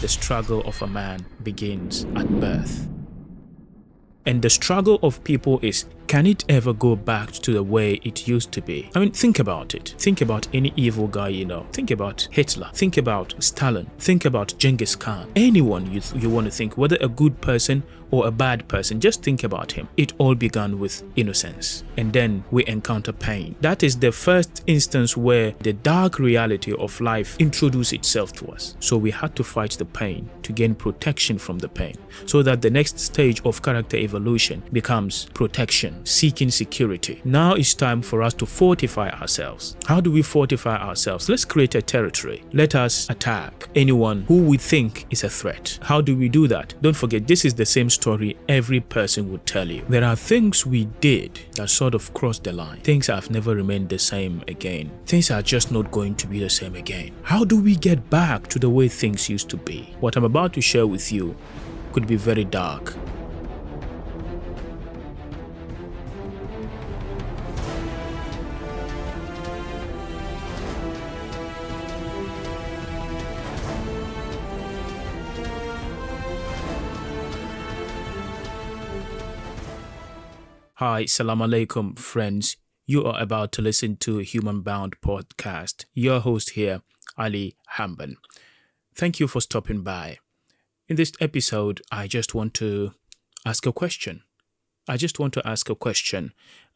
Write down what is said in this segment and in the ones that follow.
the struggle of a man begins at birth. And the struggle of people is, can it ever go back to the way it used to be? I mean, think about it. Think about any evil guy you know. Think about Hitler. Think about Stalin. Think about Genghis Khan. Anyone you want to think, whether a good person or a bad person, just think about him. It all began with innocence. And then we encounter pain. That is the first instance where the dark reality of life introduced itself to us. So we had to fight the pain to gain protection from the pain. So that the next stage of character evolution becomes protection, seeking security. Now it's time for us to fortify ourselves. How do we fortify ourselves? Let's create a territory. Let us attack anyone who we think is a threat. How do we do that? Don't forget, this is the same story every person would tell you. There are things we did that sort of crossed the line. Things have never remained the same again. Things are just not going to be the same again. How do we get back to the way things used to be? What I'm about to share with you could be very dark. Hi, salam alaikum, friends. You are about to listen to a Human Bound podcast. Your host here, Ali Hamban. Thank you for stopping by. In this episode, I just want to ask a question.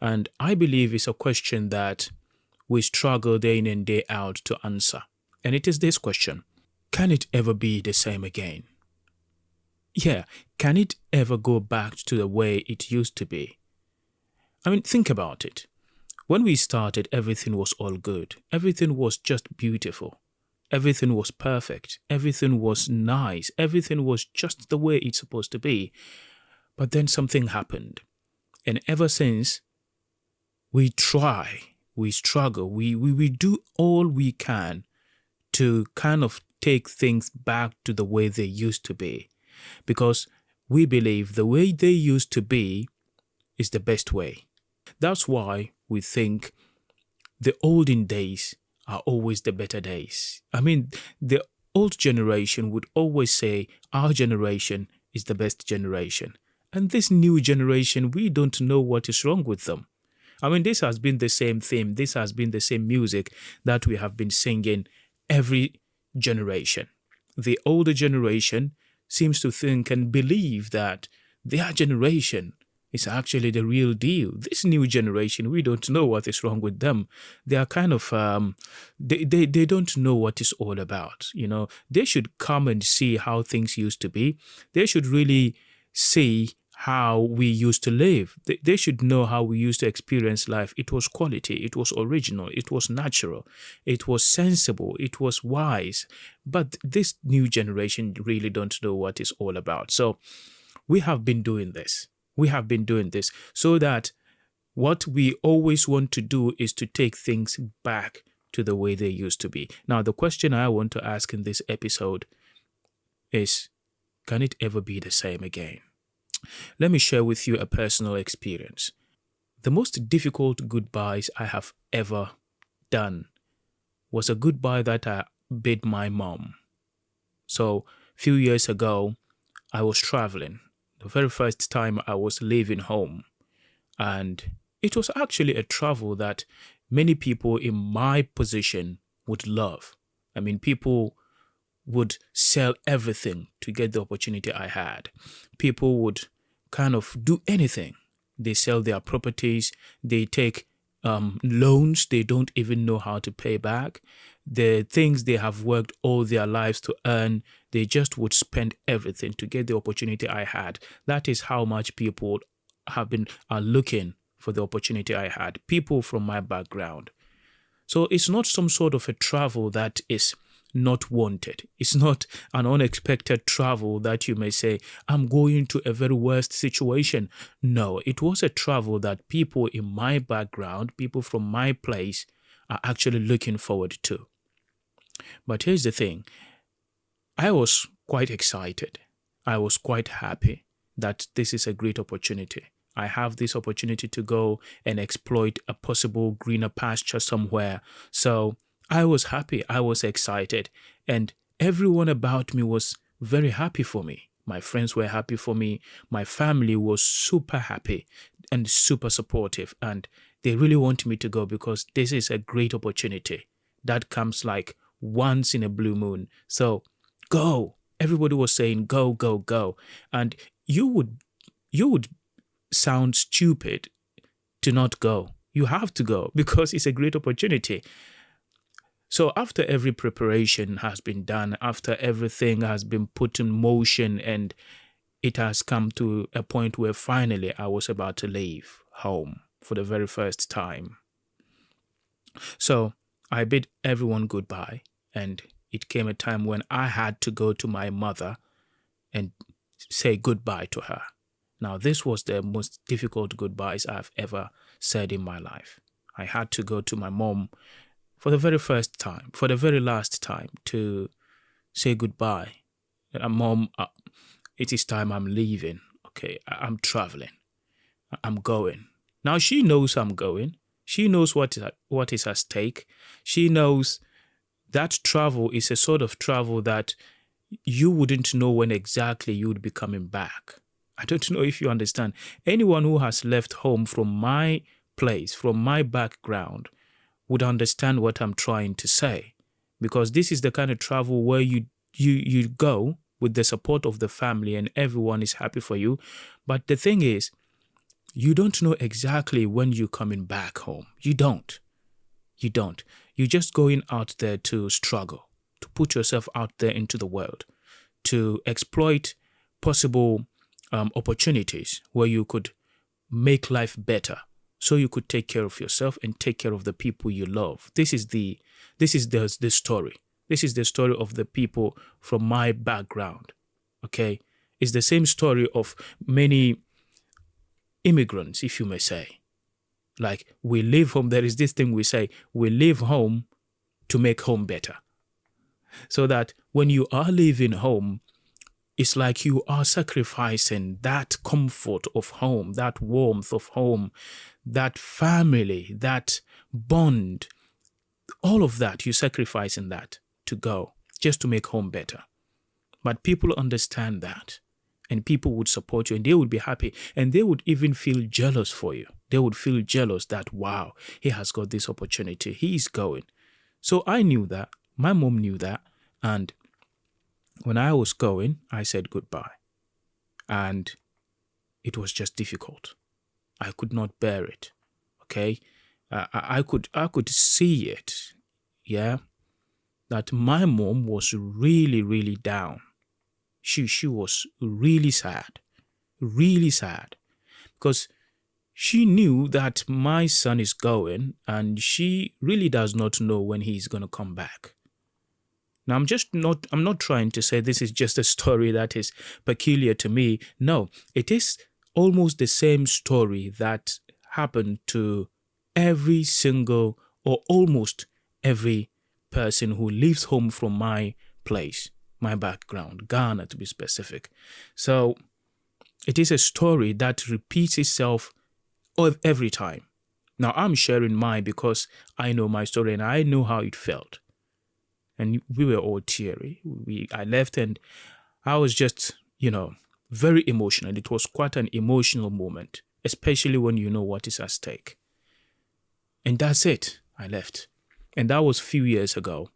And I believe it's a question that we struggle day in and day out to answer. And it is this question: can it ever be the same again? Yeah, can it ever go back to the way it used to be? I mean, think about it. When we started, everything was all good. Everything was just beautiful. Everything was perfect. Everything was nice. Everything was just the way it's supposed to be. But then something happened. And ever since, we try, we struggle, we do all we can to kind of take things back to the way they used to be. Because we believe the way they used to be is the best way. That's why we think the olden days are always the better days. I mean, the old generation would always say our generation is the best generation. And this new generation, we don't know what is wrong with them. I mean, this has been the same theme. This has been the same music that we have been singing every generation. The older generation seems to think and believe that their generation is actually the real deal. This new generation, we don't know what is wrong with them. They are kind of, they don't know what it's all about. You know, they should come and see how things used to be. They should really see how we used to live. They should know how we used to experience life. It was quality. It was original. It was natural. It was sensible. It was wise. But this new generation really don't know what it's all about. So we have been doing this. So that what we always want to do is to take things back to the way they used to be. Now, the question I want to ask in this episode is, can it ever be the same again? Let me share with you a personal experience. The most difficult goodbyes I have ever done was a goodbye that I bid my mom. So, a few years ago, I was traveling. The very first time I was leaving home, and it was actually a travel that many people in my position would love. I mean, people would sell everything to get the opportunity I had. People would kind of do anything. They sell their properties, they take loans they don't even know how to pay back. The things they have worked all their lives to earn, they just would spend everything to get the opportunity I had. That is how much people are looking for the opportunity I had. People from my background. So it's not some sort of a travel that is not wanted. It's not an unexpected travel that you may say, I'm going to a very worst situation. No, it was a travel that people in my background, people from my place, are actually looking forward to. But here's the thing. I was quite excited. I was quite happy that this is a great opportunity. I have this opportunity to go and exploit a possible greener pasture somewhere. So I was happy. I was excited. And everyone about me was very happy for me. My friends were happy for me. My family was super happy and super supportive. And they really want me to go because this is a great opportunity that comes like once in a blue moon. So go. Everybody was saying, go, go, go. And you would sound stupid to not go. You have to go because it's a great opportunity. So after every preparation has been done, after everything has been put in motion, and it has come to a point where finally I was about to leave home for the very first time. So I bid everyone goodbye, and it came a time when I had to go to my mother and say goodbye to her. Now, this was the most difficult goodbyes I've ever said in my life. I had to go to my mom for the very first time, for the very last time, to say goodbye. Mom, it is time, I'm leaving. Okay, I'm traveling. I'm going. Now she knows I'm going. She knows what is at stake. She knows that travel is a sort of travel that you wouldn't know when exactly you would be coming back. I don't know if you understand. Anyone who has left home from my place, from my background, would understand what I'm trying to say. Because this is the kind of travel where you go with the support of the family and everyone is happy for you. But the thing is, you don't know exactly when you're coming back home. You don't. You don't. You're just going out there to struggle, to put yourself out there into the world, to exploit possible opportunities where you could make life better, so you could take care of yourself and take care of the people you love. This is the story. This is the story of the people from my background. Okay, it's the same story of many immigrants, if you may say. Like, we leave home. There is this thing we say: we leave home to make home better. So that when you are leaving home, it's like you are sacrificing that comfort of home, that warmth of home, that family, that bond, all of that, you're sacrificing that to go just to make home better. But people understand that, and people would support you, and they would be happy, and they would even feel jealous for you. They would feel jealous that, wow, he has got this opportunity. He's going. So I knew that. My mom knew that. And when I was going, I said goodbye. And it was just difficult. I could not bear it. Okay? I could see it. Yeah? That my mom was really, really down. She was really sad. Really sad. Because she knew that my son is going, and she really does not know when he's going to come back. Now, I'm not trying to say this is just a story that is peculiar to me. No, it is almost the same story that happened to every single, or almost every person who leaves home from my place, my background, Ghana to be specific. So it is a story that repeats itself every time. Now, I'm sharing mine because I know my story and I know how it felt. And we were all teary. I left and I was just, very emotional. It was quite an emotional moment, especially when you know what is at stake. And that's it. I left. And that was a few years ago.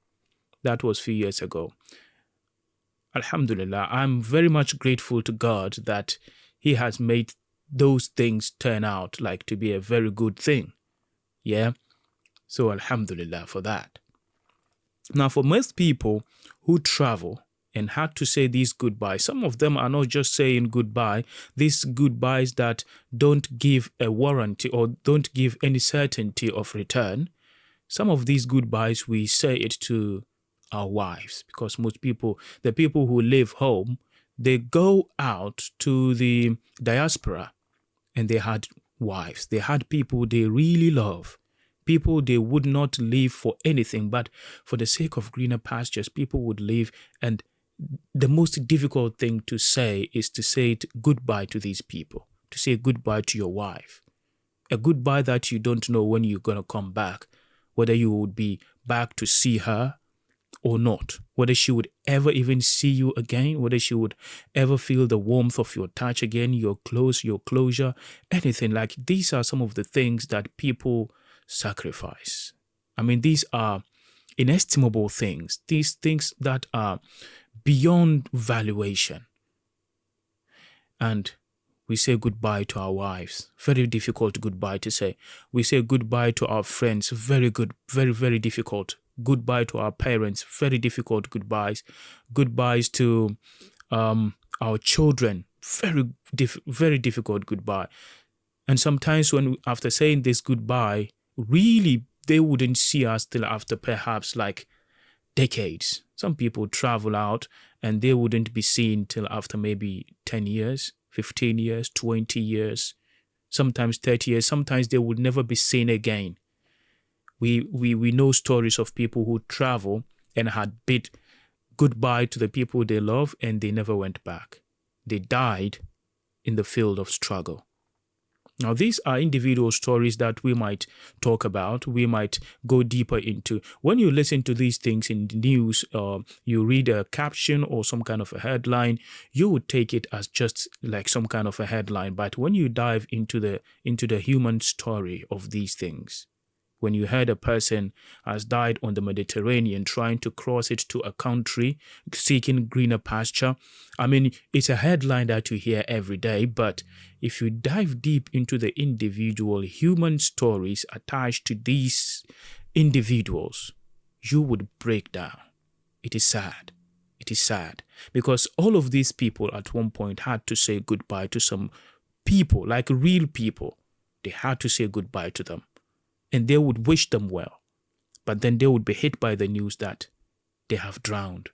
Alhamdulillah, I'm very much grateful to God that He has made those things turn out like to be a very good thing. Yeah? So Alhamdulillah for that. Now, for most people who travel and had to say these goodbyes, some of them are not just saying goodbye, these goodbyes that don't give a warranty or don't give any certainty of return. Some of these goodbyes, we say it to our wives, because most people, the people who live home, they go out to the diaspora and they had wives. They had people they really love. People they would not leave for anything, but for the sake of greener pastures, people would leave. And the most difficult thing to say is to say goodbye to these people, to say goodbye to your wife. A goodbye that you don't know when you're going to come back, whether you would be back to see her or not, whether she would ever even see you again, whether she would ever feel the warmth of your touch again, your clothes, your closure, anything. Like, these are some of the things that people sacrifice. I mean, these are inestimable things, these things that are beyond valuation. And we say goodbye to our wives. Very difficult goodbye to say. We say goodbye to our friends. Very good, very, very difficult. Goodbye to our parents. Very difficult goodbyes. Goodbyes to our children. Very difficult goodbye. And sometimes after saying this goodbye, really, they wouldn't see us till after perhaps like decades. Some people travel out and they wouldn't be seen till after maybe 10 years, 15 years, 20 years, sometimes 30 years. Sometimes they would never be seen again. We know stories of people who travel and had bid goodbye to the people they love and they never went back. They died in the field of struggle. Now, these are individual stories that we might talk about, we might go deeper into. When you listen to these things in the news, you read a caption or some kind of a headline, you would take it as just like some kind of a headline. But when you dive into the human story of these things, when you heard a person has died on the Mediterranean trying to cross it to a country seeking greener pasture, I mean, it's a headline that you hear every day. But if you dive deep into the individual human stories attached to these individuals, you would break down. It is sad. It is sad because all of these people at one point had to say goodbye to some people, like real people. They had to say goodbye to them. And they would wish them well. But then they would be hit by the news that they have drowned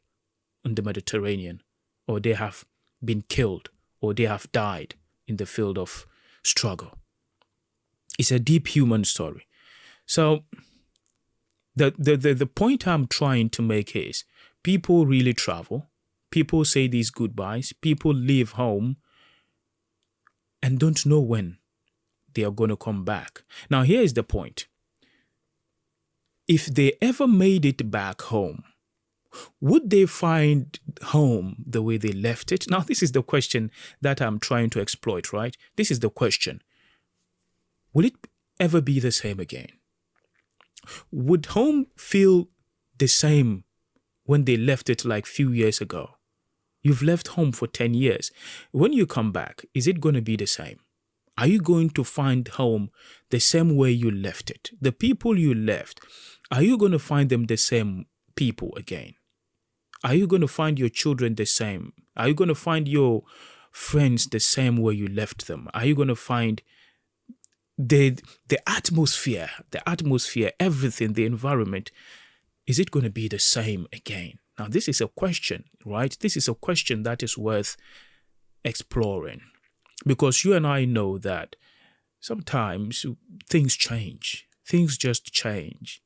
in the Mediterranean, or they have been killed, or they have died in the field of struggle. It's a deep human story. So the point I'm trying to make is people really travel. People say these goodbyes. People leave home and don't know when they are going to come back. Now, here is the point. If they ever made it back home, would they find home the way they left it? Now, this is the question that I'm trying to exploit, right? This is the question. Will it ever be the same again? Would home feel the same when they left it like few years ago? You've left home for 10 years. When you come back, is it going to be the same? Are you going to find home the same way you left it? The people you left, are you going to find them the same people again? Are you going to find your children the same? Are you going to find your friends the same way you left them? Are you going to find the atmosphere, everything, the environment, is it going to be the same again? Now, this is a question, right? This is a question that is worth exploring. Because you and I know that sometimes things change. Things just change.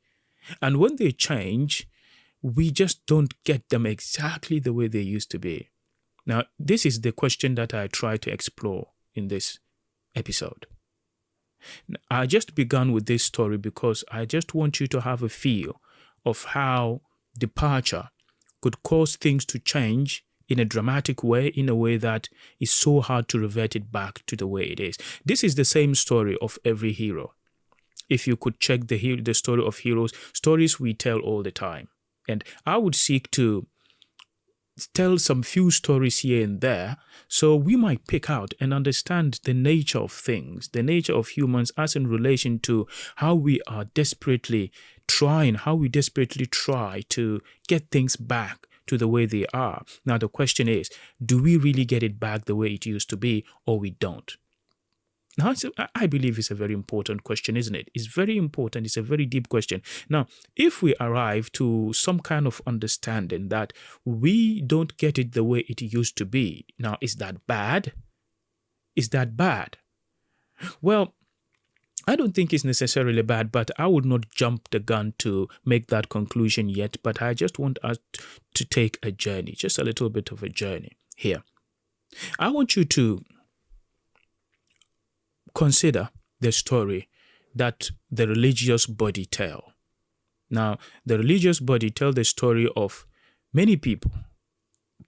And when they change, we just don't get them exactly the way they used to be. Now, this is the question that I try to explore in this episode. I just began with this story because I just want you to have a feel of how departure could cause things to change in a dramatic way, in a way that is so hard to revert it back to the way it is. This is the same story of every hero. If you could check the story of heroes, stories we tell all the time. And I would seek to tell some few stories here and there, so we might pick out and understand the nature of things, the nature of humans as in relation to how we are desperately try to get things back to the way they are. Now, the question is, do we really get it back the way it used to be, or we don't? Now, I believe it's a very important question, isn't it? It's very important. It's a very deep question. Now, if we arrive to some kind of understanding that we don't get it the way it used to be, now, is that bad? Is that bad? Well, I don't think it's necessarily bad, but I would not jump the gun to make that conclusion yet. But I just want us to take a journey, just a little bit of a journey here. I want you to consider the story that the religious body tell. Now, the religious body tell the story of many people,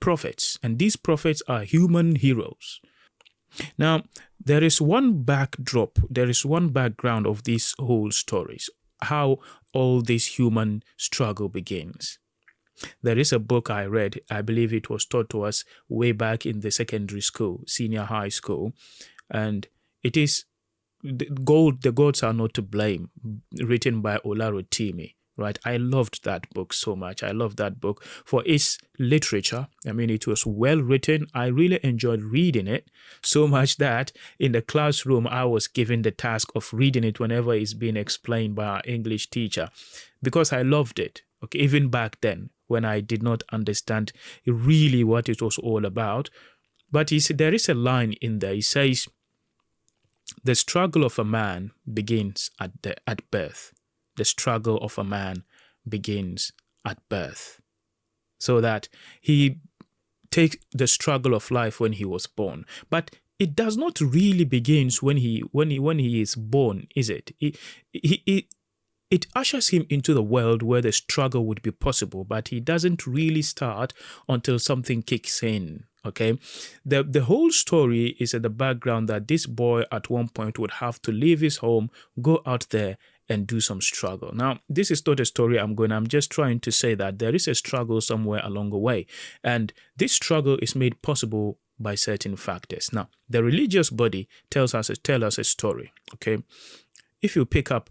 prophets, and these prophets are human heroes. Now, there is one backdrop, there is one background of these whole stories, how all this human struggle begins. There is a book I read, I believe it was taught to us way back in the secondary school, senior high school, and it is The Gods Are Not to Blame, written by Olarotimi. Right, I loved that book so much. I love that book for its literature. I mean, it was well written. I really enjoyed reading it so much that in the classroom, I was given the task of reading it whenever it's being explained by our English teacher, because I loved it. Okay, even back then when I did not understand really what it was all about. But there is a line in there. He says, "The struggle of a man begins at birth." The struggle of a man begins at birth. So that he takes the struggle of life when he was born. But it does not really begins when he is born, is it? It ushers him into the world where the struggle would be possible, but he doesn't really start until something kicks in. Okay, the whole story is at the background that this boy at one point would have to leave his home, go out there and do some struggle. Now, this is not a story I'm just trying to say that there is a struggle somewhere along the way. And this struggle is made possible by certain factors. Now, the religious body tells us a story. Okay, if you pick up,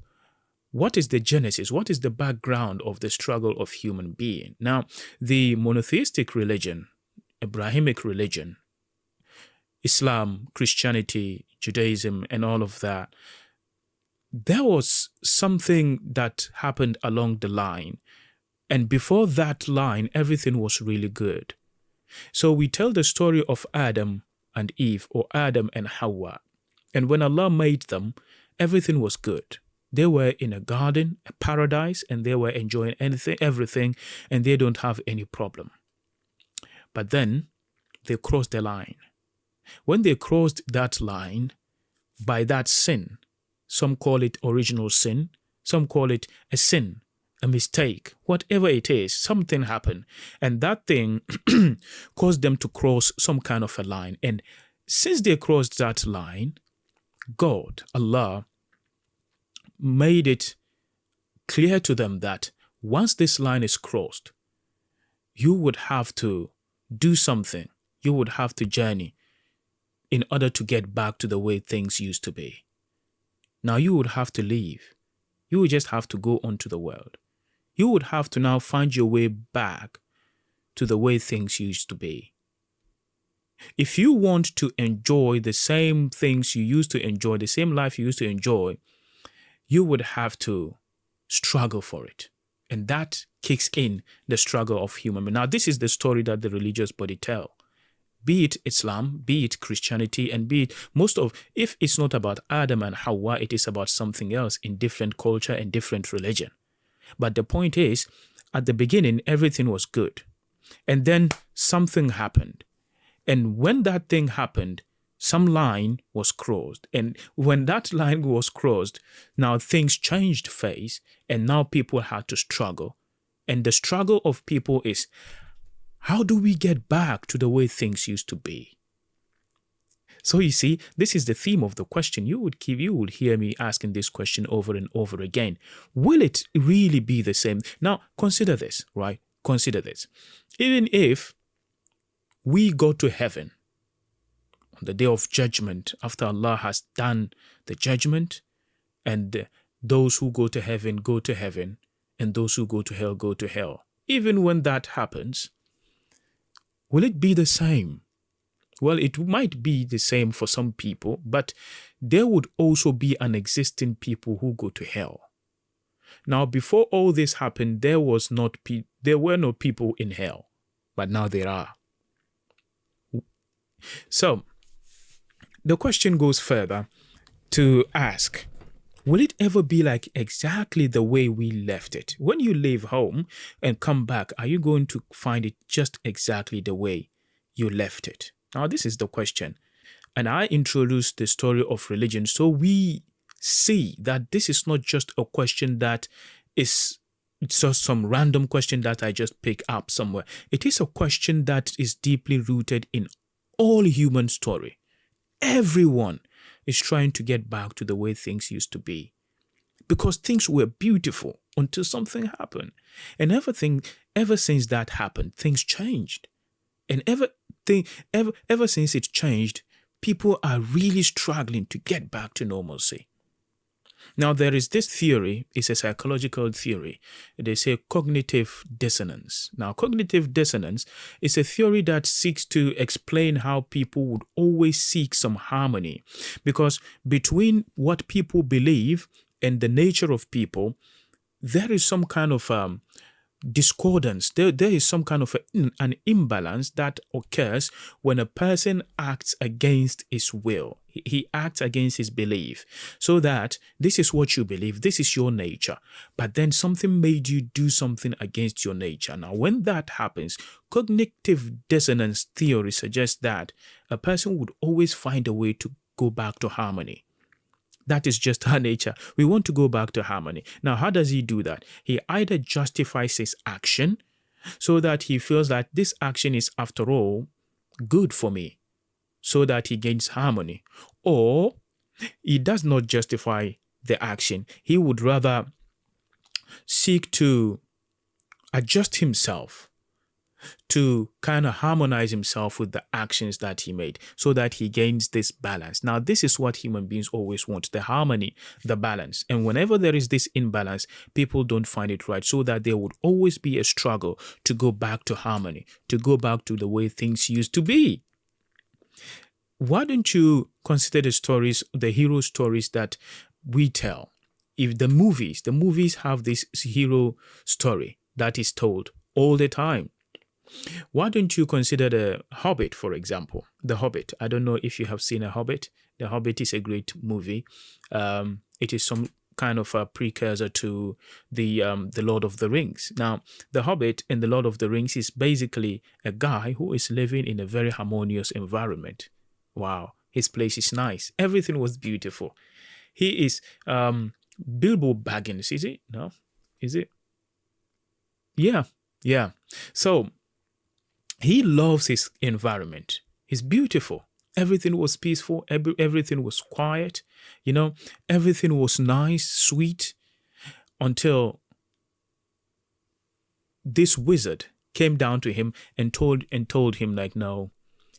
what is the genesis? What is the background of the struggle of human being? Now, the monotheistic religion, Abrahamic religion, Islam, Christianity, Judaism, and all of that, there was something that happened along the line. And before that line, everything was really good. So we tell the story of Adam and Eve, or Adam and Hawa. And when Allah made them, everything was good. They were in a garden, a paradise, and they were enjoying everything, and they don't have any problem. But then they crossed the line. When they crossed that line, by that sin, some call it original sin, some call it a sin, a mistake, whatever it is, something happened. And that thing caused them to cross some kind of a line. And since they crossed that line, God, Allah, made it clear to them that once this line is crossed, you would have to do something. You would have to journey in order to get back to the way things used to be. Now you would have to leave. You would just have to go onto the world. You would have to now find your way back to the way things used to be. If you want to enjoy the same things you used to enjoy, the same life you used to enjoy, you would have to struggle for it. And that kicks in the struggle of human. Now, this is the story that the religious body tell. Be it Islam, be it Christianity, and be it if it's not about Adam and Hawa, it is about something else in different culture and different religion. But the point is, at the beginning, everything was good. And then something happened. And when that thing happened, some line was crossed. And when that line was crossed, now things changed phase, and now people had to struggle. And the struggle of people is, how do we get back to the way things used to be? So you see, this is the theme of the question. You would hear me asking this question over and over again. Will it really be the same? Now, consider this, right? Consider this. Even if we go to heaven on the day of judgment, after Allah has done the judgment, and those who go to heaven, and those who go to hell, go to hell. Even when that happens, will it be the same? Well, it might be the same for some people, but there would also be an existing people who go to hell. Now, before all this happened, there were no people in hell, but now there are. So, the question goes further to ask, will it ever be like exactly the way we left it? When you leave home and come back, are you going to find it just exactly the way you left it? Now, this is the question. And I introduced the story of religion so we see that this is not just a question that is It's just some random question that I just pick up somewhere. It is a question that is deeply rooted in all human story. Everyone is trying to get back to the way things used to be, because things were beautiful until something happened. And ever since that happened, things changed. And ever since it changed, people are really struggling to get back to normalcy. Now, there is this theory, it's a psychological theory. They say cognitive dissonance. Now, cognitive dissonance is a theory that seeks to explain how people would always seek some harmony, because between what people believe and the nature of people, there is some kind of discordance. There is some kind of an imbalance that occurs when a person acts against his will. He acts against his belief, so that this is what you believe, this is your nature, but then something made you do something against your nature. Now, when that happens, cognitive dissonance theory suggests that a person would always find a way to go back to harmony. That is just our nature. We want to go back to harmony. Now, how does he do that? He either justifies his action so that he feels that this action is, after all, good for me, so that he gains harmony. Or he does not justify the action. He would rather seek to adjust himself to kind of harmonize himself with the actions that he made, so that he gains this balance. Now, this is what human beings always want, the harmony, the balance. And whenever there is this imbalance, people don't find it right, so that there would always be a struggle to go back to harmony, to go back to the way things used to be. Why don't you consider the stories, the hero stories that we tell? If the movies have this hero story that is told all the time. Why don't you consider The Hobbit, for example? The Hobbit. I don't know if you have seen A Hobbit. The Hobbit is a great movie. It is some kind of a precursor to the Lord of the Rings. Now, The Hobbit and the Lord of the Rings is basically a guy who is living in a very harmonious environment. Wow, his place is nice. Everything was beautiful. He is Bilbo Baggins, is it? No? Is it? Yeah. So, he loves his environment. It's beautiful. Everything was peaceful. Everything was quiet. Everything was nice, sweet, until this wizard came down to him and told him, like, no,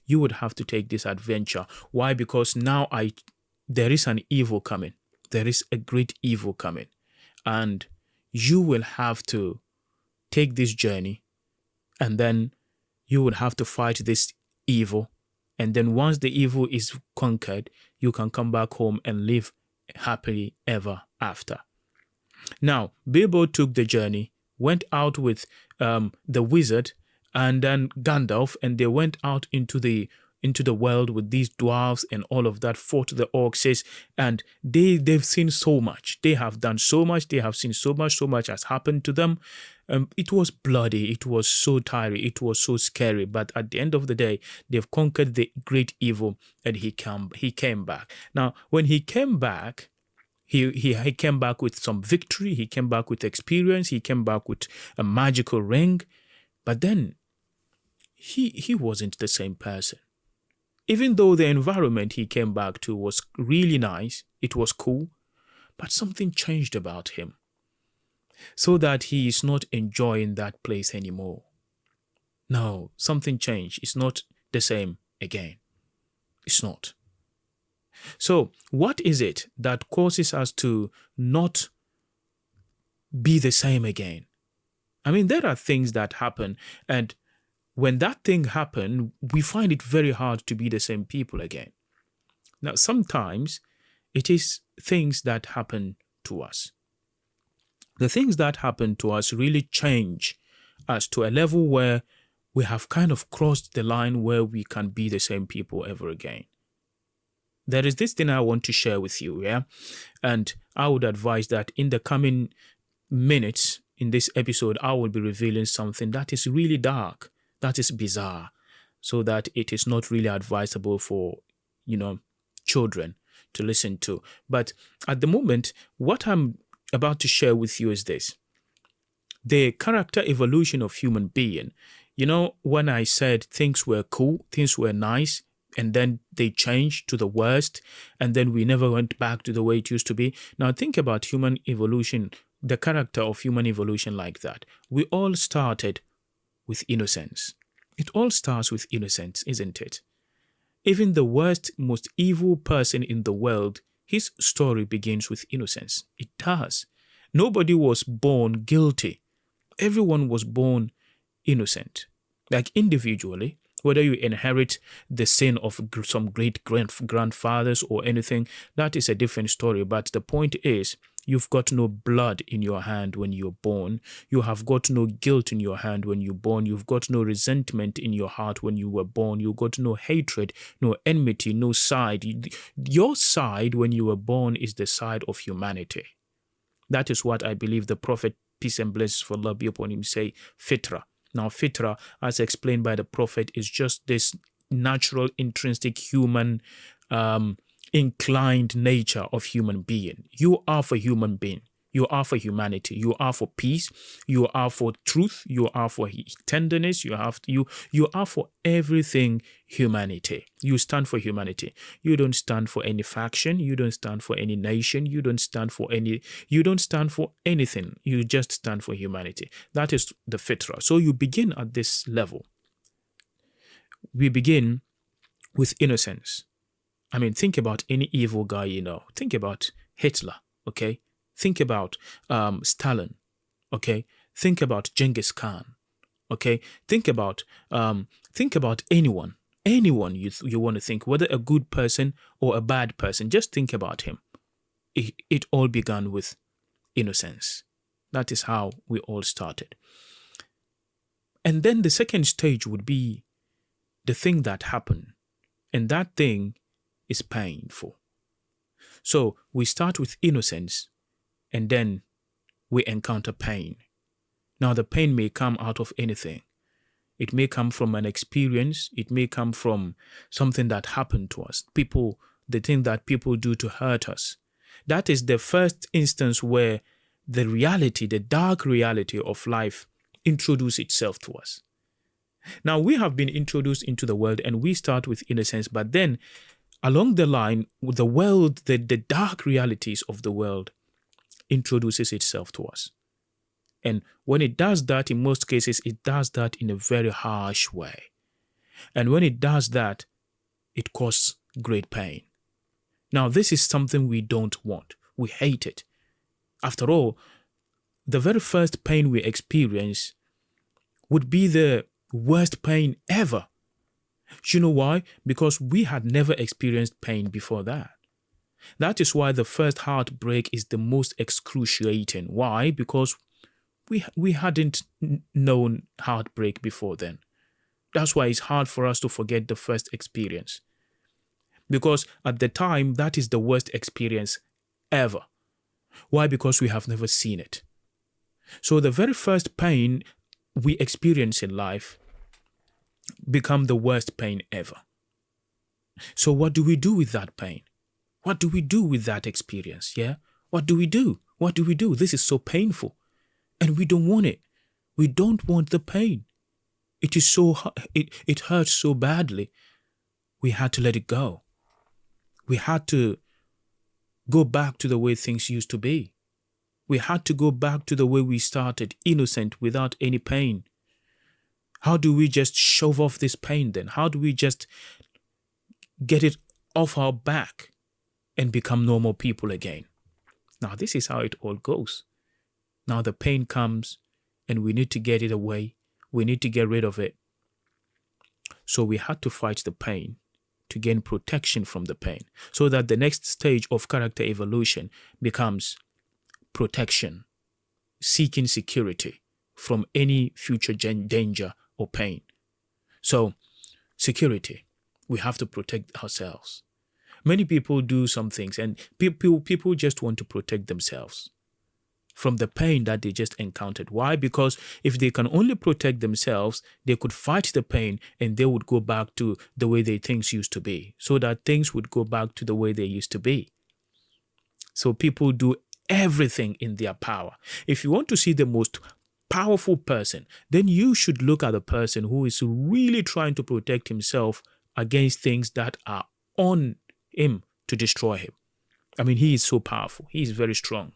you would have to take this adventure. Why? Because now there is an evil coming. There is a great evil coming. And you will have to take this journey, and then you would have to fight this evil. And then once the evil is conquered, you can come back home and live happily ever after. Now, Bilbo took the journey, went out with the wizard and then Gandalf, and they went out into the world with these dwarves and all of that, fought the orcs, and they've seen so much. They have done so much. They have seen so much has happened to them. It was bloody. It was so tiring. It was so scary. But at the end of the day, they've conquered the great evil, and he came back. Now, when he came back, he came back with some victory. He came back with experience. He came back with a magical ring. But then he wasn't the same person. Even though the environment he came back to was really nice, it was cool, but something changed about him, so that he is not enjoying that place anymore. No, something changed. It's not the same again. It's not. So, what is it that causes us to not be the same again? I mean, there are things that happen, and when that thing happens, we find it very hard to be the same people again. Now, sometimes it is things that happen to us. The things that happen to us really change us to a level where we have kind of crossed the line where we can be the same people ever again. There is this thing I want to share with you, yeah? And I would advise that in the coming minutes in this episode, I will be revealing something that is really dark, that is bizarre, so that it is not really advisable for, children to listen to. But at the moment, what I'm about to share with you is this. the character evolution of human being. You know, when I said things were cool, things were nice, and then they changed to the worst, and then we never went back to the way it used to be. Now think about human evolution, the character of human evolution like that. We all started with innocence. It all starts with innocence, isn't it? Even the worst, most evil person in the world, his story begins with innocence. It does. Nobody was born guilty. Everyone was born innocent. Like individually, whether you inherit the sin of some great grandfathers or anything, that is a different story. But the point is, you've got no blood in your hand when you're born. You have got no guilt in your hand when you're born. You've got no resentment in your heart when you were born. You got no hatred, no enmity, no side. Your side when you were born is the side of humanity. That is what I believe the Prophet, peace and blessings for Allah be upon him, say, fitra. Now, fitra, as explained by the Prophet, is just this natural, intrinsic human inclined nature of human being. You are for human being. You are for humanity. You are for peace. You are for truth. You are for tenderness. You are for everything humanity. You stand for humanity. You don't stand for any faction. You don't stand for any nation. You don't stand for anything. You just stand for humanity. That is the fitra. So you begin at this level. We begin with innocence. I mean, think about any evil guy you know. Think about Hitler, okay? Think about Stalin, okay? Think about Genghis Khan, okay? Think about anyone you want to think, whether a good person or a bad person. Just think about him. It all began with innocence. That is how we all started. And then the second stage would be the thing that happened, and that thing is painful. So we start with innocence, and then we encounter pain. Now, the pain may come out of anything. It may come from an experience. It may come from something that happened to us. The thing that people do to hurt us. That is the first instance where the reality, the dark reality of life introduces itself to us. Now, we have been introduced into the world and we start with innocence, but then along the line, the world, the dark realities of the world introduces itself to us. And when it does that, in most cases, it does that in a very harsh way. And when it does that, it causes great pain. Now, this is something we don't want. We hate it. After all, the very first pain we experience would be the worst pain ever. You know why? Because we had never experienced pain before that. That is why the first heartbreak is the most excruciating. Why? Because we hadn't known heartbreak before then. That's why it's hard for us to forget the first experience. Because at the time, that is the worst experience ever. Why? Because we have never seen it. So the very first pain we experience in life become the worst pain ever. So what do we do with that pain? What do we do with that experience? Yeah? What do we do? What do we do? This is so painful. And we don't want it. We don't want the pain. It is so it hurts so badly. We had to let it go. We had to go back to the way things used to be. We had to go back to the way we started, innocent, without any pain. How do we just shove off this pain then? How do we just get it off our back and become normal people again? Now, this is how it all goes. Now the pain comes and we need to get it away. We need to get rid of it. So we had to fight the pain to gain protection from the pain, so that the next stage of character evolution becomes protection, seeking security from any future danger or pain. So, security, we have to protect ourselves. Many people do some things, and people just want to protect themselves from the pain that they just encountered. Why? Because if they can only protect themselves, they could fight the pain and they would go back to the way things used to be, so that things would go back to the way they used to be. So people do everything in their power. If you want to see the most powerful person, then you should look at the person who is really trying to protect himself against things that are on him to destroy him. I mean, he is so powerful. He is very strong.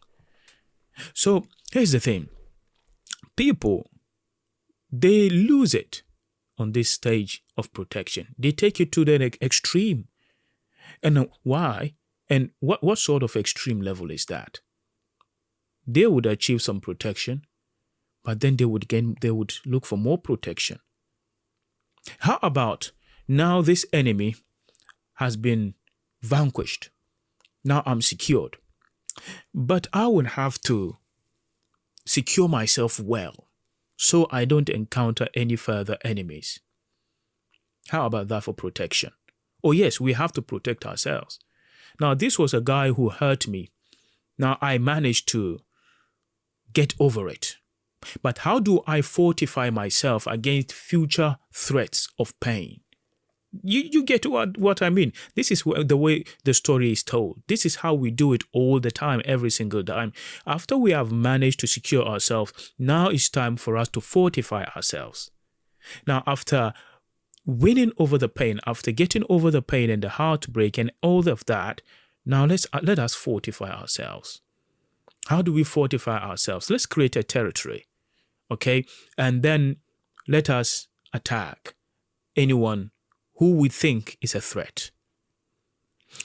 So here's the thing. People, they lose it on this stage of protection. They take it to the extreme. And why? And what sort of extreme level is that? They would achieve some protection, but then they would look for more protection. How about now this enemy has been vanquished? Now I'm secured. But I would have to secure myself well so I don't encounter any further enemies. How about that for protection? Oh yes, we have to protect ourselves. Now this was a guy who hurt me. Now I managed to get over it. But how do I fortify myself against future threats of pain? You get what I mean. This is the way the story is told. This is how we do it all the time, every single time. After we have managed to secure ourselves, now it's time for us to fortify ourselves. Now, after winning over the pain, after getting over the pain and the heartbreak and all of that, now let us fortify ourselves. How do we fortify ourselves? Let's create a territory, okay? And then let us attack anyone who we think is a threat,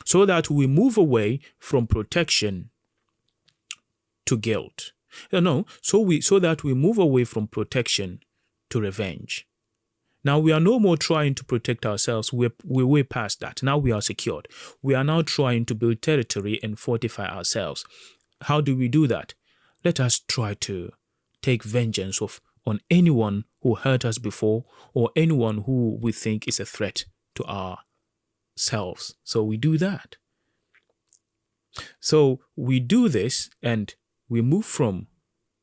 so that we move away from protection to guilt. So that we move away from protection to revenge. Now we are no more trying to protect ourselves. We're way past that. Now we are secured. We are now trying to build territory and fortify ourselves. How do we do that? Let us try to take vengeance on anyone who hurt us before or anyone who we think is a threat to ourselves. So we do that. So we do this and we move from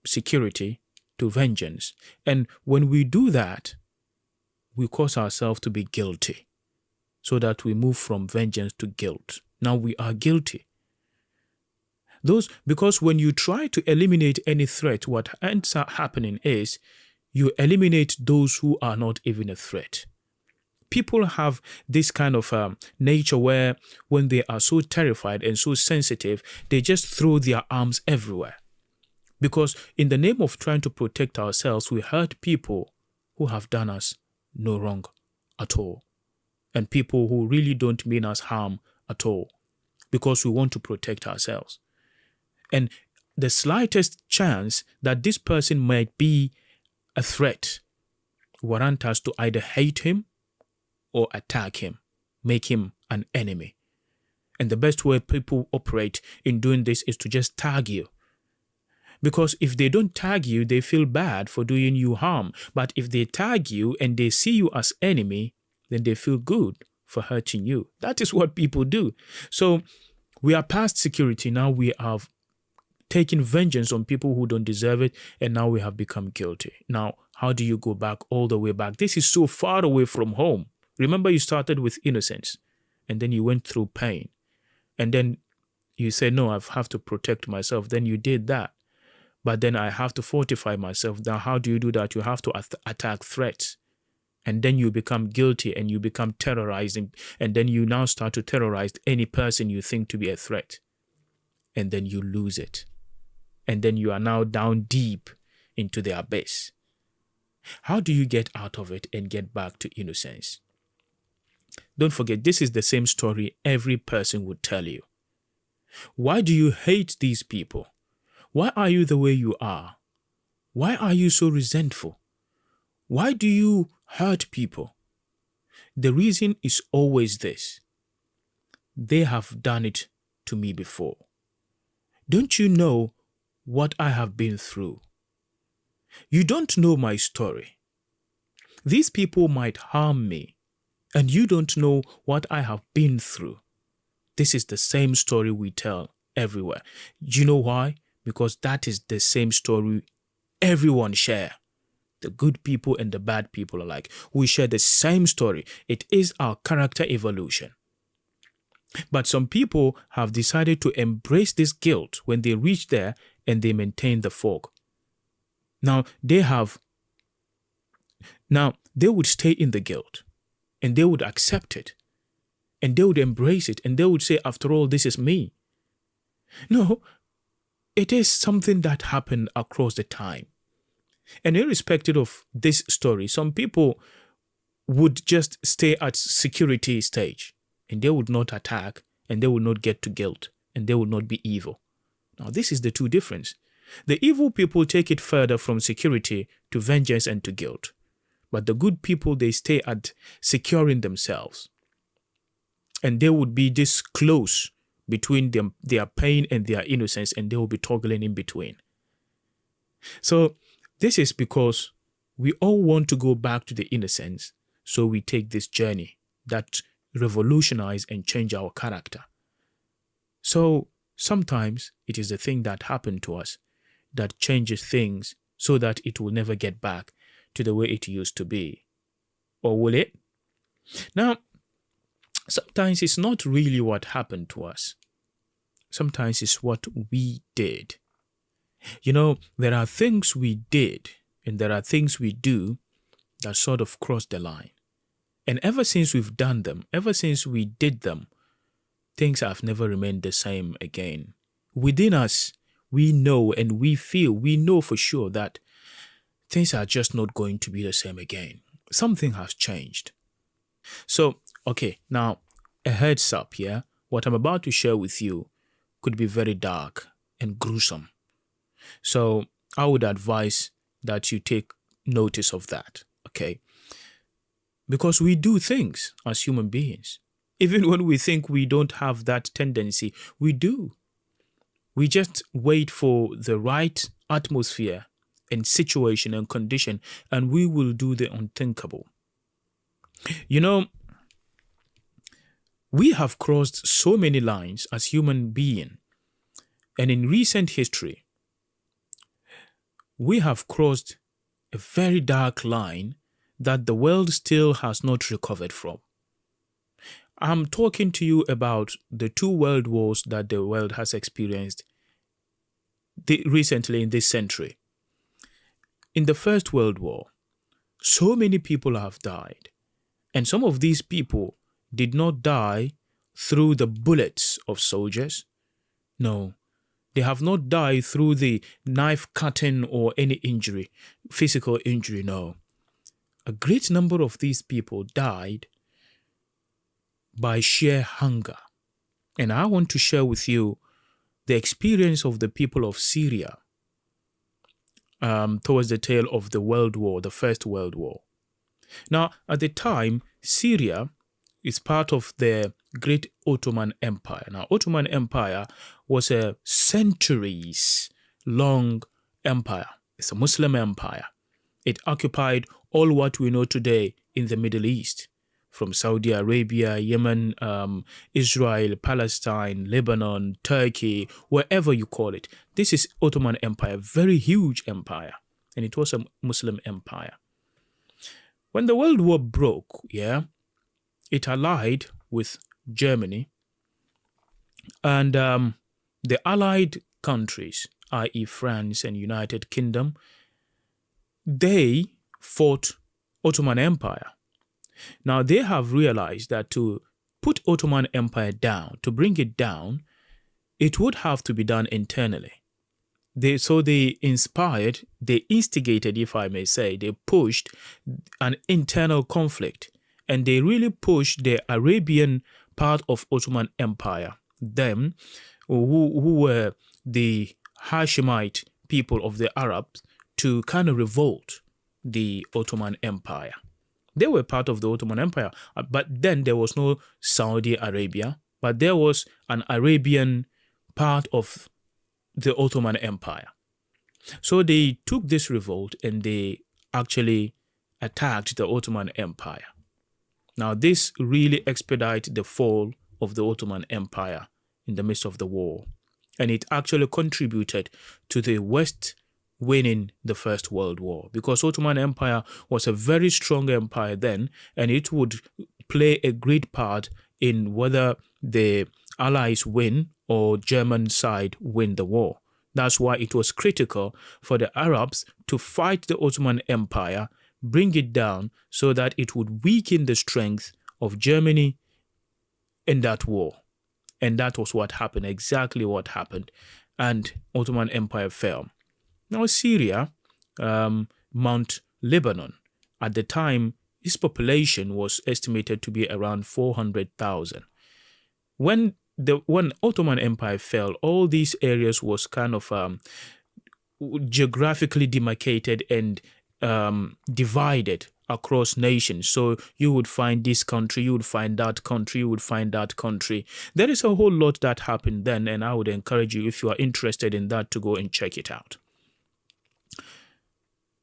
security to vengeance. And when we do that, we cause ourselves to be guilty so that we move from vengeance to guilt. Now we are guilty. Because when you try to eliminate any threat, what ends up happening is you eliminate those who are not even a threat. People have this kind of nature where when they are so terrified and so sensitive, they just throw their arms everywhere. Because in the name of trying to protect ourselves, we hurt people who have done us no wrong at all. And people who really don't mean us harm at all. Because we want to protect ourselves. And the slightest chance that this person might be a threat warrant us to either hate him or attack him, make him an enemy. And the best way people operate in doing this is to just tag you. Because if they don't tag you, they feel bad for doing you harm. But if they tag you and they see you as enemy, then they feel good for hurting you. That is what people do. So we are past security. Now we have taking vengeance on people who don't deserve it, and now we have become guilty. Now, how do you go back all the way back? This is so far away from home. Remember, you started with innocence, and then you went through pain, and then you said, no, I have to protect myself. Then you did that, but then I have to fortify myself. Now, how do you do that? You have to attack threats, and then you become guilty, and you become terrorizing, and then you now start to terrorize any person you think to be a threat, and then you lose it. And then you are now down deep into the abyss. How do you get out of it and get back to innocence? Don't forget, this is the same story every person would tell you. Why do you hate these people? Why are you the way you are? Why are you so resentful? Why do you hurt people? The reason is always this. They have done it to me before. Don't you know what I have been through? You don't know my story. These people might harm me, and you don't know what I have been through. This is the same story we tell everywhere. Do you know why? Because that is the same story everyone share. The good people and the bad people alike. We share the same story. It is our character evolution. But some people have decided to embrace this guilt when they reach there and they maintain the fog. Now they have now they would stay in the guilt and they would accept it and they would embrace it and they would say, after all, this is me. No, it is something that happened across the time. And irrespective of this story, some people would just stay at security stage and they would not attack and they would not get to guilt and they would not be evil. Now, this is the two difference. The evil people take it further from security to vengeance and to guilt. But the good people, they stay at securing themselves. And they would be this close between them, their pain and their innocence, and they will be toggling in between. So this is because we all want to go back to the innocence, so we take this journey that revolutionize and change our character. So sometimes it is the thing that happened to us that changes things so that it will never get back to the way it used to be. Or will it? Now, sometimes it's not really what happened to us. Sometimes it's what we did. You know, there are things we did and there are things we do that sort of cross the line. And ever since we've done them, ever since we did them, things have never remained the same again. Within us, we know and we feel, we know for sure that things are just not going to be the same again. Something has changed. So, okay, now a heads up here. What I'm about to share with you could be very dark and gruesome. So I would advise that you take notice of that, okay? Because we do things as human beings. Even when we think we don't have that tendency, we do. We just wait for the right atmosphere and situation and condition, and we will do the unthinkable. You know, we have crossed so many lines as human beings, and in recent history, we have crossed a very dark line that the world still has not recovered from. I'm talking to you about the two world wars that the world has experienced recently in this century. In the First World War, so many people have died, and some of these people did not die through the bullets of soldiers. No, they have not died through the knife cutting or any injury, physical injury, no. A great number of these people died by sheer hunger. And I want to share with you the experience of the people of Syria towards the tail of the World War, the First World War. Now, at the time, Syria is part of the great Ottoman Empire. Now, Ottoman Empire was a centuries-long empire. It's a Muslim empire. It occupied all what we know today in the Middle East, from Saudi Arabia, Yemen, Israel, Palestine, Lebanon, Turkey, wherever you call it. This is Ottoman Empire, very huge empire, and it was a Muslim empire. When the World War broke, it allied with Germany, and the allied countries, i.e. France and United Kingdom, they fought Ottoman Empire. Now, they have realized that to put Ottoman Empire down, to bring it down, it would have to be done internally. So they inspired, they instigated, if I may say, they pushed an internal conflict, and they really pushed the Arabian part of Ottoman Empire, them who were the Hashemite people of the Arabs, to kind of revolt the Ottoman Empire. They were part of the Ottoman Empire, but then there was no Saudi Arabia, but there was an Arabian part of the Ottoman Empire. So they took this revolt and they actually attacked the Ottoman Empire. Now, this really expedited the fall of the Ottoman Empire in the midst of the war, and it actually contributed to the West winning the First World War, because Ottoman Empire was a very strong empire then, and it would play a great part in whether the Allies win or German side win the war. That's why it was critical for the Arabs to fight the Ottoman Empire, bring it down so that it would weaken the strength of Germany in that war. And that was what happened, exactly what happened. And Ottoman Empire fell. Now Syria, Mount Lebanon, at the time, its population was estimated to be around 400,000. When Ottoman Empire fell, all these areas was kind of geographically demarcated and divided across nations. So you would find this country, you would find that country, you would find that country. There is a whole lot that happened then, and I would encourage you, if you are interested in that, to go and check it out.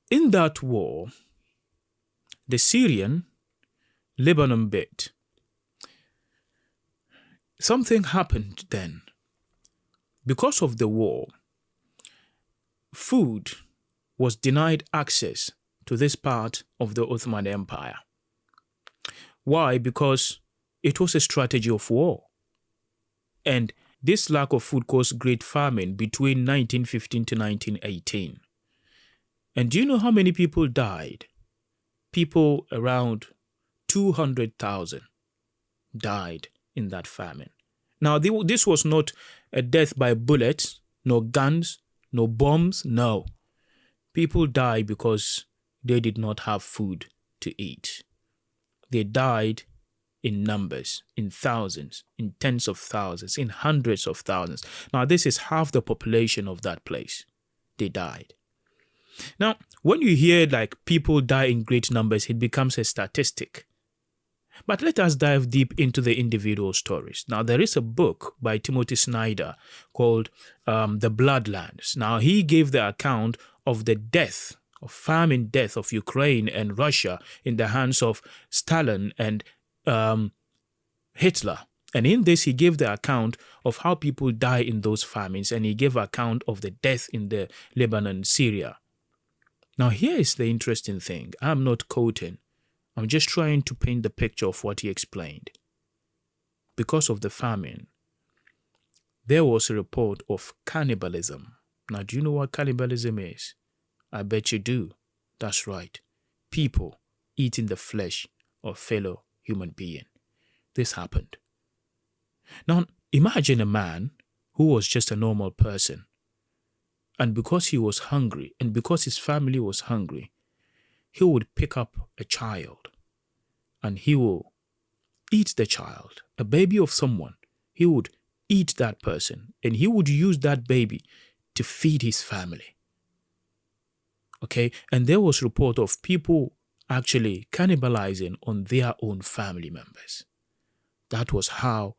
In that war, the Syrian Lebanon bit, something happened then. Because of the war, food was denied access to this part of the Ottoman Empire. Why? Because it was a strategy of war. And this lack of food caused great famine between 1915 to 1918. And do you know how many people died? People around 200,000 died in that famine. Now, this was not a death by bullets, no guns, no bombs, no. People died because they did not have food to eat. They died in numbers, in thousands, in tens of thousands, in hundreds of thousands. Now, this is half the population of that place. They died. Now, when you hear like people die in great numbers, it becomes a statistic. But let us dive deep into the individual stories. Now, there is a book by Timothy Snyder called The Bloodlands. Now, he gave the account of the death, of famine death of Ukraine and Russia in the hands of Stalin and Hitler. And in this, he gave the account of how people die in those famines, and he gave account of the death in the Lebanon, Syria. Now, here is the interesting thing. I'm not quoting. I'm just trying to paint the picture of what he explained. Because of the famine, there was a report of cannibalism. Now, do you know what cannibalism is? I bet you do. That's right. People eating the flesh of fellow human being. This happened. Now, imagine a man who was just a normal person. And because he was hungry, and because his family was hungry, he would pick up a child and he will eat the child, a baby of someone. He would eat that person and he would use that baby to feed his family. Okay, and there was report of people actually cannibalizing on their own family members. That was how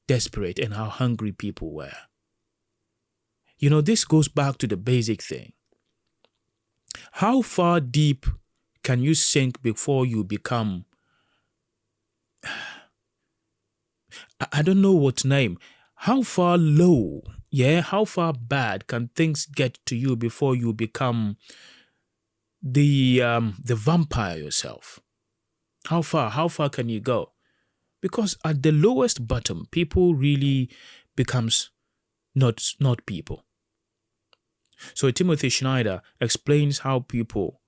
desperate and how hungry people were. You know, this goes back to the basic thing. How far deep can you sink before you become, I don't know what name, how far low, how far bad can things get to you before you become the vampire yourself? How far can you go? Because at the lowest bottom, people really becomes not people. So Timothy Schneider explains how people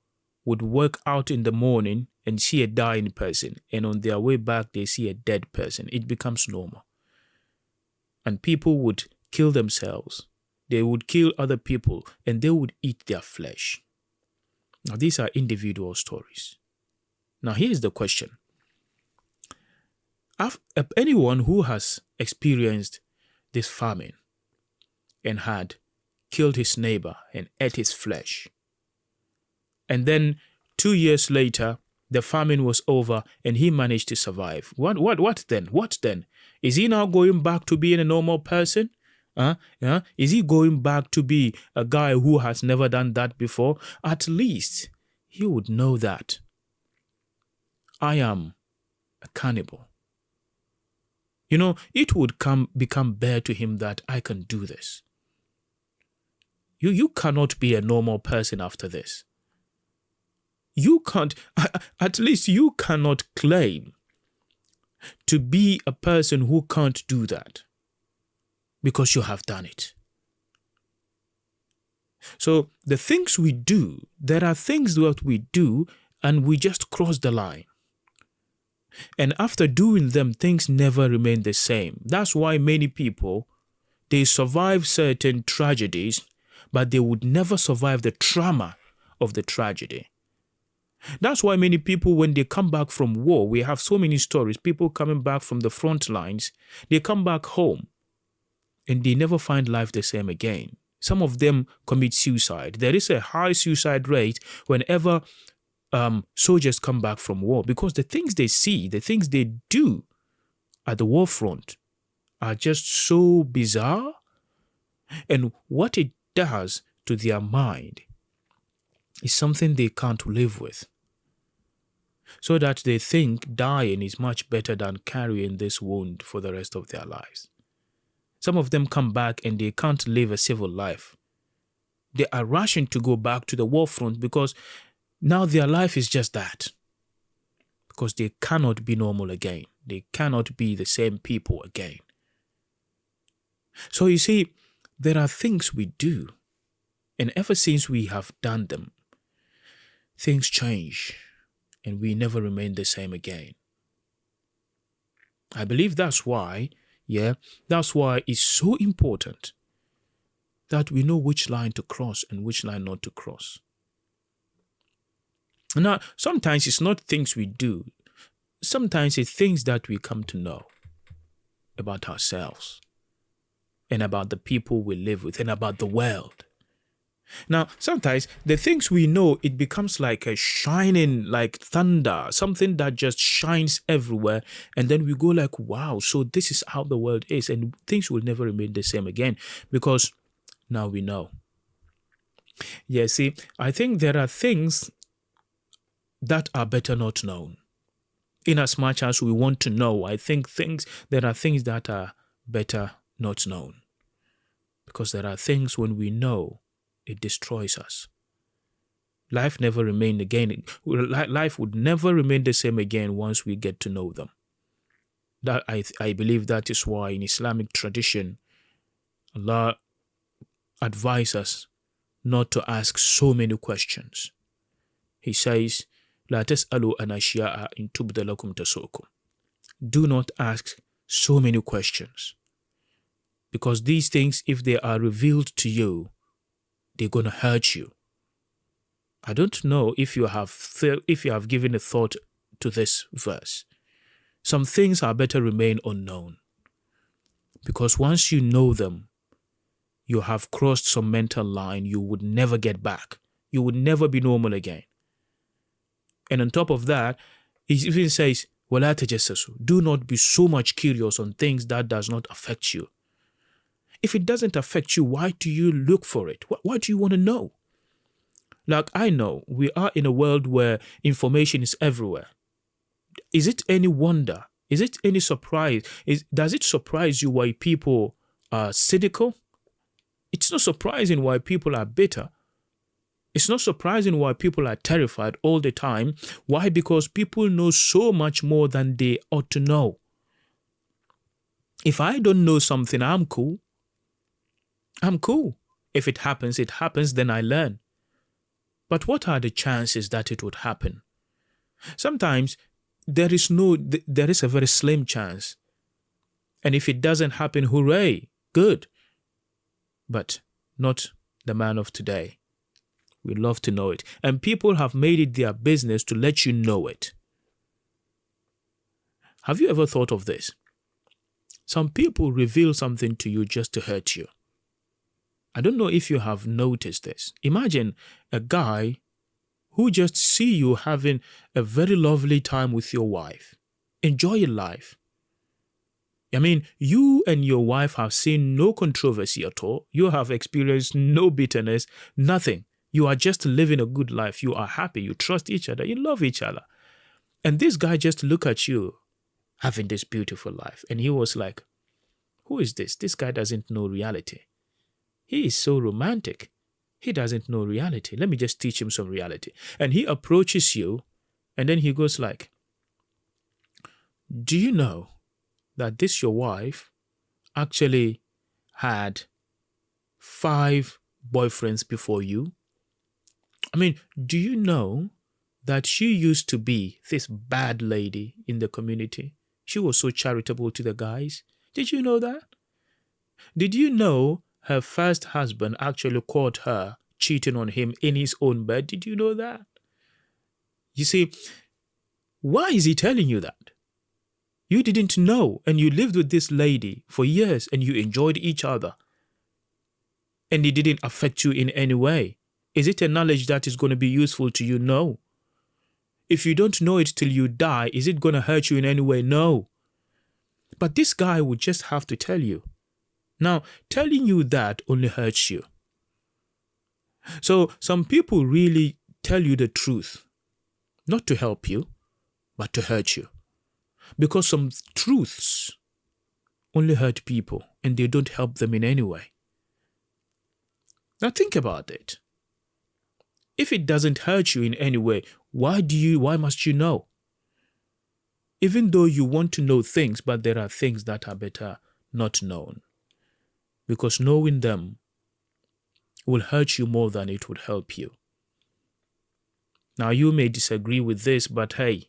would work out in the morning and see a dying person, and on their way back they see a dead person. It becomes normal. And people would kill themselves. They would kill other people and they would eat their flesh. Now, these are individual stories. Now, here's the question. Anyone who has experienced this famine and had killed his neighbor and ate his flesh, and then 2 years later, the famine was over and he managed to survive. What then? What then? Is he now going back to being a normal person? Is he going back to be a guy who has never done that before? At least he would know that I am a cannibal. You know, it would become bare to him that I can do this. You cannot be a normal person after this. You can't, at least you cannot claim to be a person who can't do that because you have done it. So the things we do, there are things that we do and we just cross the line. And after doing them, things never remain the same. That's why many people, they survive certain tragedies, but they would never survive the trauma of the tragedy. That's why many people, when they come back from war, we have so many stories, people coming back from the front lines, they come back home and they never find life the same again. Some of them commit suicide. There is a high suicide rate whenever soldiers come back from war, because the things they see, the things they do at the war front are just so bizarre. And what it does to their mind is something they can't live with. So that they think dying is much better than carrying this wound for the rest of their lives. Some of them come back and they can't live a civil life. They are rushing to go back to the war front because now their life is just that. Because they cannot be normal again. They cannot be the same people again. So you see, there are things we do, and ever since we have done them, things change, and we never remain the same again. I believe that's why it's so important that we know which line to cross and which line not to cross. Now, sometimes it's not things we do. Sometimes it's things that we come to know about ourselves and about the people we live with and about the world. Now, sometimes the things we know, it becomes like a shining, like thunder, something that just shines everywhere. And then we go like, wow, so this is how the world is. And things will never remain the same again because now we know. Yeah, see, I think there are things that are better not known. In as much as we want to know, I think there are things that are better not known. Because there are things when we know, it destroys us. Life never remained again. Life would never remain the same again once we get to know them. That I believe that is why in Islamic tradition, Allah advises us not to ask so many questions. He says, "La tas'alu an ashya'a in tubda lakum tasukum." Do not ask so many questions. Because these things, if they are revealed to you, they're going to hurt you. I don't know if you have given a thought to this verse. Some things are better remain unknown. Because once you know them, you have crossed some mental line you would never get back. You would never be normal again. And on top of that, it even says, وَلَا تَجَسَّسُوا. Do not be so much curious on things that does not affect you. If it doesn't affect you, why do you look for it? Why do you want to know? Like, I know we are in a world where information is everywhere. Is it any wonder? Is it any surprise? Does it surprise you why people are cynical? It's not surprising why people are bitter. It's not surprising why people are terrified all the time. Why? Because people know so much more than they ought to know. If I don't know something, I'm cool. I'm cool. If it happens, then I learn. But what are the chances that it would happen? Sometimes there is a very slim chance. And if it doesn't happen, hooray, good. But not the man of today. We love to know it. And people have made it their business to let you know it. Have you ever thought of this? Some people reveal something to you just to hurt you. I don't know if you have noticed this. Imagine a guy who just see you having a very lovely time with your wife. Enjoy your life. I mean, you and your wife have seen no controversy at all. You have experienced no bitterness, nothing. You are just living a good life. You are happy. You trust each other. You love each other. And this guy just look at you having this beautiful life. And he was like, who is this? This guy doesn't know reality. He is so romantic. He doesn't know reality. Let me just teach him some reality. And he approaches you and then he goes like, do you know that this your wife actually had 5 boyfriends before you? I mean, do you know that she used to be this bad lady in the community? She was so charitable to the guys. Did you know that? Did you know her first husband actually caught her cheating on him in his own bed? Did you know that? You see, why is he telling you that? You didn't know, and you lived with this lady for years and you enjoyed each other, and it didn't affect you in any way. Is it a knowledge that is going to be useful to you? No. If you don't know it till you die, is it going to hurt you in any way? No. But this guy would just have to tell you. Now, telling you that only hurts you. So some people really tell you the truth, not to help you, but to hurt you. Because some truths only hurt people and they don't help them in any way. Now think about it. If it doesn't hurt you in any way, why must you know? Even though you want to know things, but there are things that are better not known. Because knowing them will hurt you more than it would help you. Now you may disagree with this, but hey,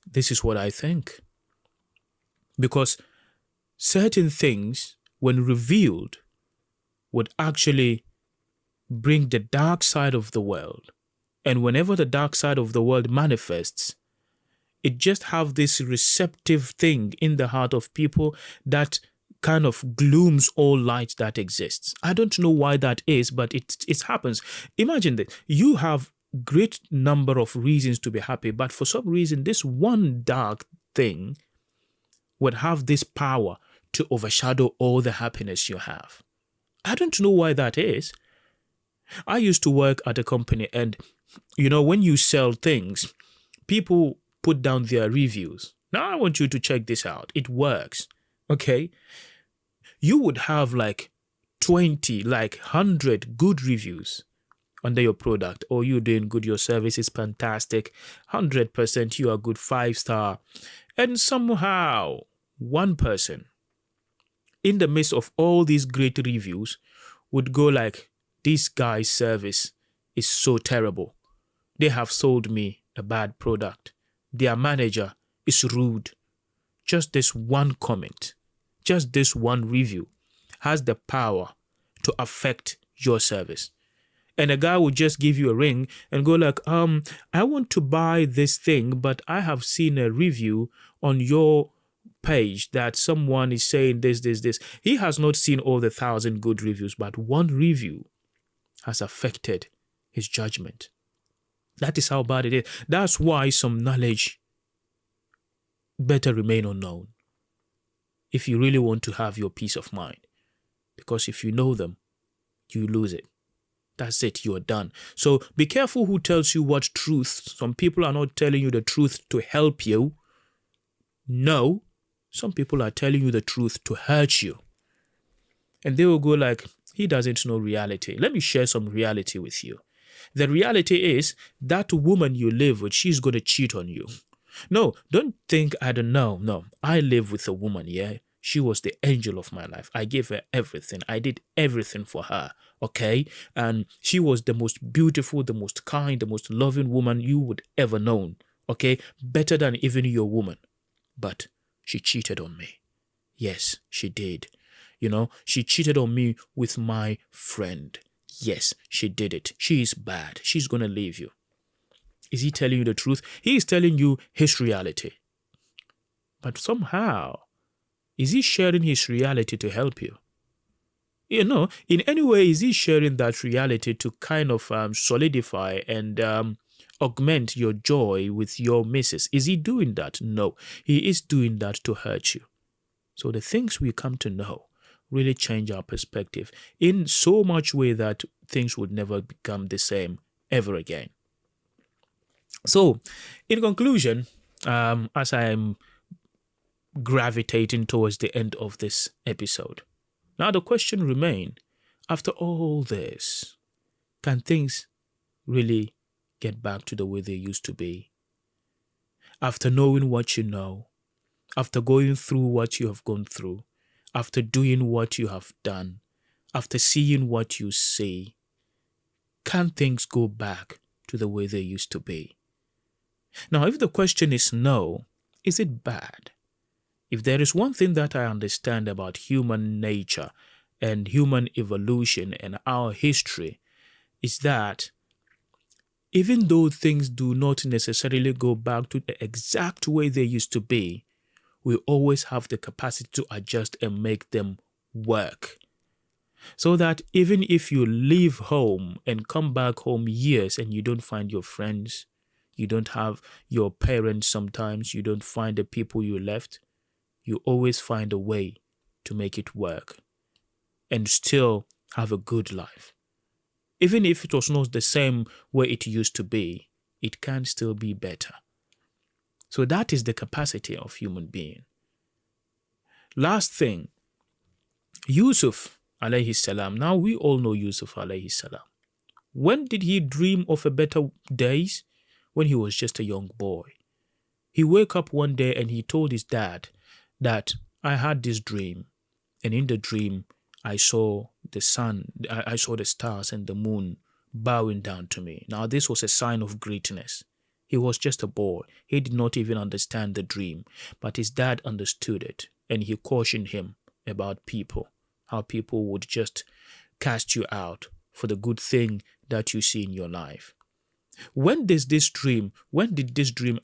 this is what I think. Because certain things, when revealed, would actually bring the dark side of the world. And whenever the dark side of the world manifests, it just have this receptive thing in the heart of people that kind of glooms all light that exists. I don't know why that is, but it happens. Imagine that you have great number of reasons to be happy, but for some reason, this one dark thing would have this power to overshadow all the happiness you have. I don't know why that is. I used to work at a company, and when you sell things, people put down their reviews. Now I want you to check this out. It works. Okay? You would have like 20, like 100 good reviews under your product. Oh, you're doing good. Your service is fantastic. 100% you are good, 5-star. And somehow, one person in the midst of all these great reviews would go like, this guy's service is so terrible. They have sold me a bad product. Their manager is rude. Just this one comment, just this one review has the power to affect your service. And a guy would just give you a ring and go like, I want to buy this thing, but I have seen a review on your page that someone is saying this. He has not seen all the 1,000 good reviews, but one review has affected his judgment. That is how bad it is. That's why some knowledge better remain unknown if you really want to have your peace of mind. Because if you know them, you lose it. That's it, you are done. So be careful who tells you what truth. Some people are not telling you the truth to help you. No, some people are telling you the truth to hurt you. And they will go like, he doesn't know reality. Let me share some reality with you. The reality is that woman you live with, she's going to cheat on you. No, don't think I don't know. No, I live with a woman, yeah? She was the angel of my life. I gave her everything. I did everything for her, okay? And she was the most beautiful, the most kind, the most loving woman you would ever known, okay? Better than even your woman. But she cheated on me. Yes, she did. She cheated on me with my friend. Yes, she did it. She is bad. She's going to leave you. Is he telling you the truth? He is telling you his reality. But somehow, is he sharing his reality to help you? In any way, is he sharing that reality to kind of solidify and augment your joy with your missus? Is he doing that? No, he is doing that to hurt you. So the things we come to know really change our perspective in so much way that things would never become the same ever again. So, in conclusion, as I am gravitating towards the end of this episode, now the question remains, after all this, can things really get back to the way they used to be? After knowing what you know, after going through what you have gone through, after doing what you have done, after seeing what you see, can things go back to the way they used to be? Now, if the question is no, is it bad? If there is one thing that I understand about human nature and human evolution and our history, is that even though things do not necessarily go back to the exact way they used to be, we always have the capacity to adjust and make them work. So that even if you leave home and come back home years and you don't find your friends, you don't have your parents sometimes, you don't find the people you left, you always find a way to make it work and still have a good life. Even if it was not the same way it used to be, it can still be better. So that is the capacity of human being. Last thing, Yusuf alayhi salam. Now we all know Yusuf alayhi salam. When did he dream of a better days? When he was just a young boy. He woke up one day and he told his dad that I had this dream, and in the dream I saw the sun, I saw the stars and the moon bowing down to me. Now this was a sign of greatness. He was just a boy. He did not even understand the dream, but his dad understood it, and he cautioned him about people, how people would just cast you out for the good thing that you see in your life. When did this dream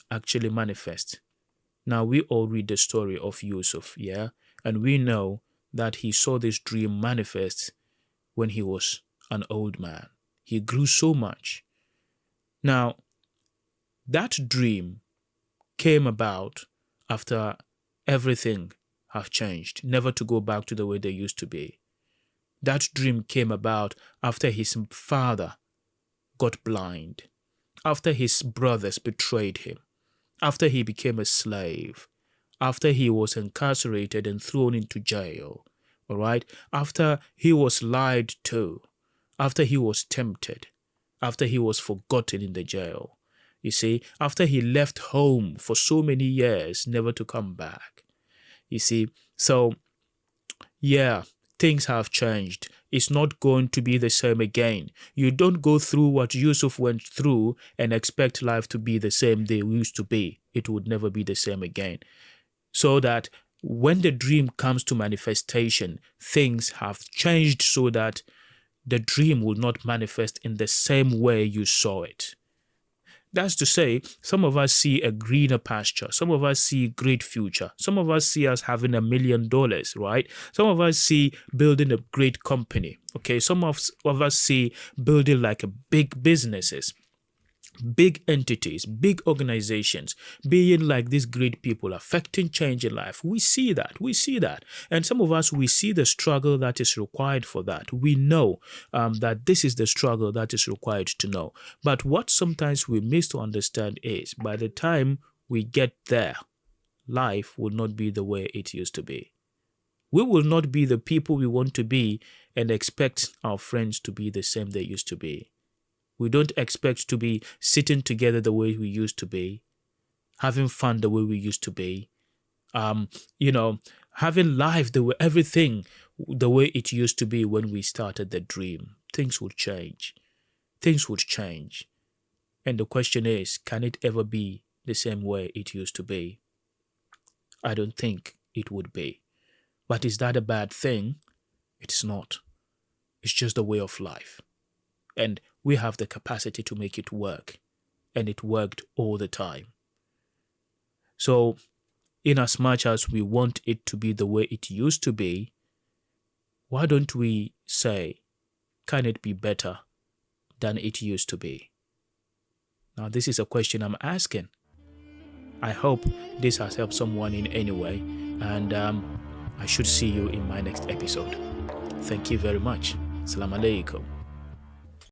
actually manifest? Now we all read the story of Yusuf, yeah? And we know that he saw this dream manifest when he was an old man. He grew so much. Now, that dream came about after everything have changed, never to go back to the way they used to be. That dream came about after his father got blind, after his brothers betrayed him, after he became a slave, after he was incarcerated and thrown into jail, all right? After he was lied to, after he was tempted, after he was forgotten in the jail. You see, after he left home for so many years, never to come back. You see, so yeah, things have changed. It's not going to be the same again. You don't go through what Yusuf went through and expect life to be the same they used to be. It would never be the same again. So that when the dream comes to manifestation, things have changed so that the dream will not manifest in the same way you saw it. That's to say, some of us see a greener pasture. Some of us see great future. Some of us see us having $1 million, right? Some of us see building a great company. Okay, some of us see building like a big businesses, big entities, big organizations, being like these great people, affecting change in life. We see that. And some of us, we see the struggle that is required for that. We know that this is the struggle that is required to know. But what sometimes we miss to understand is, by the time we get there, life will not be the way it used to be. We will not be the people we want to be and expect our friends to be the same they used to be. We don't expect to be sitting together the way we used to be, having fun the way we used to be, having life everything the way it used to be when we started the dream. Things would change. Things would change. And the question is, can it ever be the same way it used to be? I don't think it would be. But is that a bad thing? It's not. It's just a way of life. And we have the capacity to make it work. And it worked all the time. So, in as much as we want it to be the way it used to be, why don't we say, can it be better than it used to be? Now, this is a question I'm asking. I hope this has helped someone in any way. And I should see you in my next episode. Thank you very much. Assalamu alaikum.